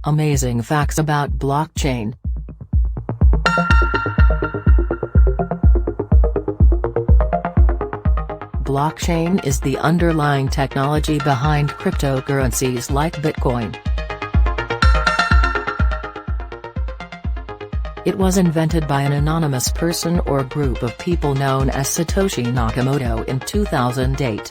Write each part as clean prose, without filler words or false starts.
Amazing facts about blockchain. Blockchain is the underlying technology behind cryptocurrencies like Bitcoin. It was invented by an anonymous person or group of people known as Satoshi Nakamoto in 2008.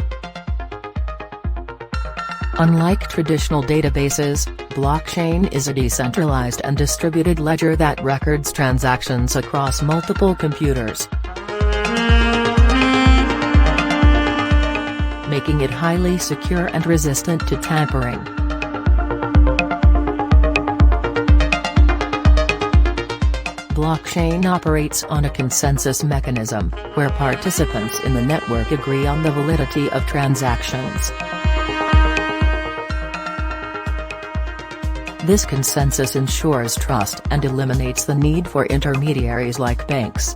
Unlike traditional databases, blockchain is a decentralized and distributed ledger that records transactions across multiple computers, making it highly secure and resistant to tampering. Blockchain operates on a consensus mechanism, where participants in the network agree on the validity of transactions. This consensus ensures trust and eliminates the need for intermediaries like banks.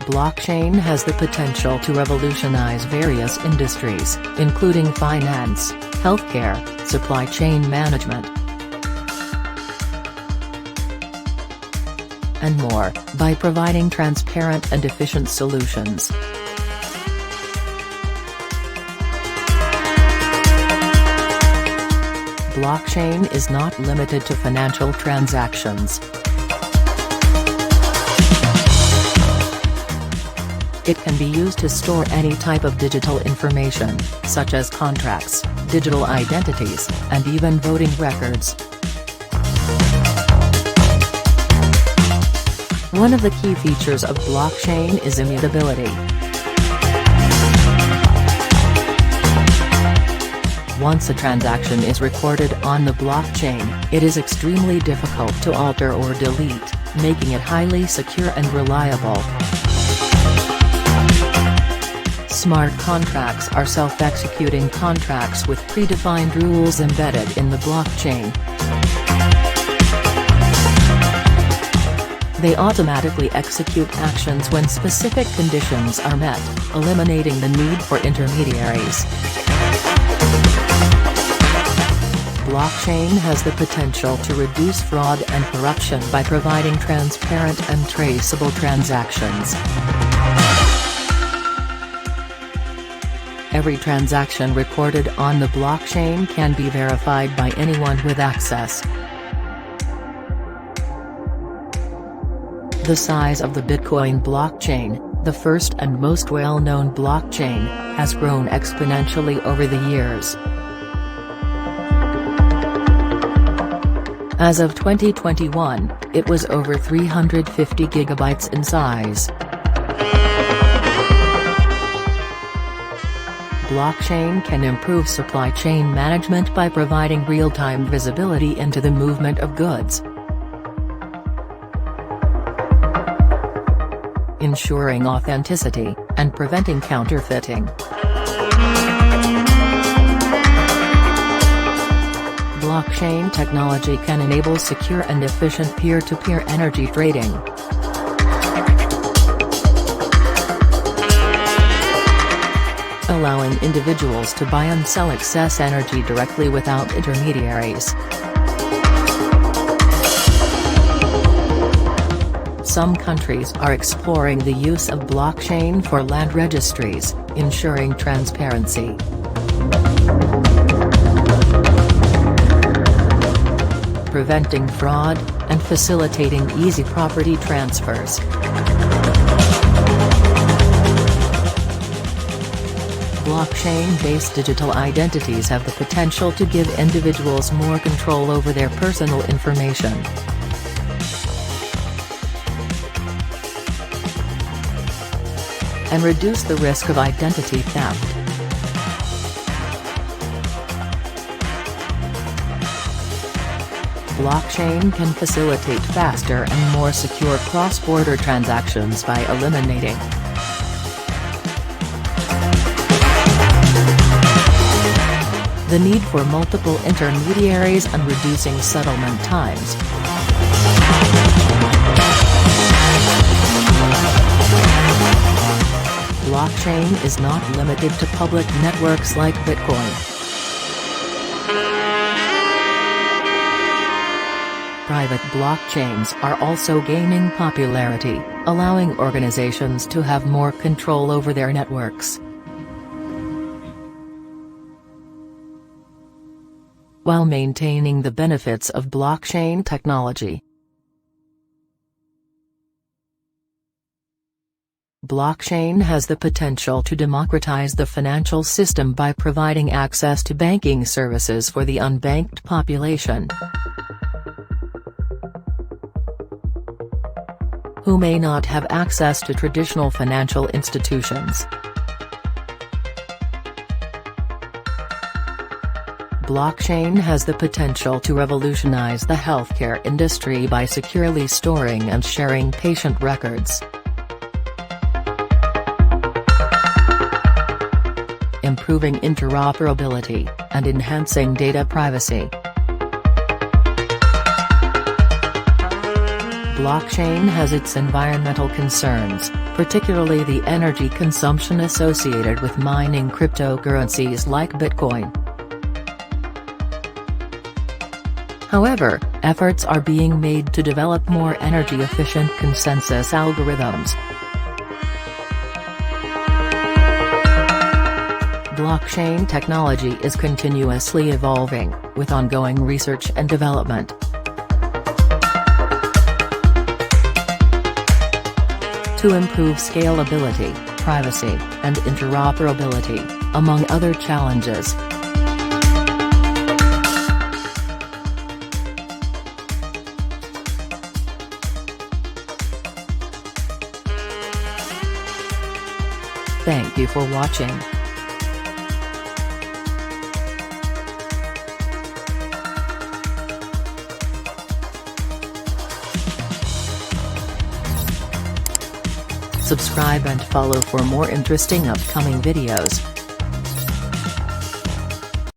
Blockchain has the potential to revolutionize various industries, including finance, healthcare, supply chain management, and more, by providing transparent and efficient solutions. Blockchain is not limited to financial transactions. It can be used to store any type of digital information, such as contracts, digital identities, and even voting records. One of the key features of blockchain is immutability. Once a transaction is recorded on the blockchain, it is extremely difficult to alter or delete, making it highly secure and reliable. Smart contracts are self-executing contracts with predefined rules embedded in the blockchain. They automatically execute actions when specific conditions are met, eliminating the need for intermediaries. Blockchain has the potential to reduce fraud and corruption by providing transparent and traceable transactions. Every transaction recorded on the blockchain can be verified by anyone with access. The size of the Bitcoin blockchain, the first and most well-known blockchain, has grown exponentially over the years. As of 2021, it was over 350 gigabytes in size. Blockchain can improve supply chain management by providing real-time visibility into the movement of goods, ensuring authenticity, and preventing counterfeiting. Blockchain technology can enable secure and efficient peer-to-peer energy trading. Allowing individuals to buy and sell excess energy directly without intermediaries. Some countries are exploring the use of blockchain for land registries, ensuring transparency. Preventing fraud, and facilitating easy property transfers. Blockchain-based digital identities have the potential to give individuals more control over their personal information. And reduce the risk of identity theft. Blockchain can facilitate faster and more secure cross-border transactions by eliminating the need for multiple intermediaries and reducing settlement times. Blockchain is not limited to public networks like Bitcoin. Private blockchains are also gaining popularity, allowing organizations to have more control over their networks. While maintaining the benefits of blockchain technology. Blockchain has the potential to democratize the financial system by providing access to banking services for the unbanked population, who may not have access to traditional financial institutions. Blockchain has the potential to revolutionize the healthcare industry by securely storing and sharing patient records, improving interoperability, and enhancing data privacy. Blockchain has its environmental concerns, particularly the energy consumption associated with mining cryptocurrencies like Bitcoin. However, efforts are being made to develop more energy-efficient consensus algorithms. Blockchain technology is continuously evolving, with ongoing research and development. To improve scalability, privacy, and interoperability, among other challenges. Thank you for watching. Subscribe and follow for more interesting upcoming videos.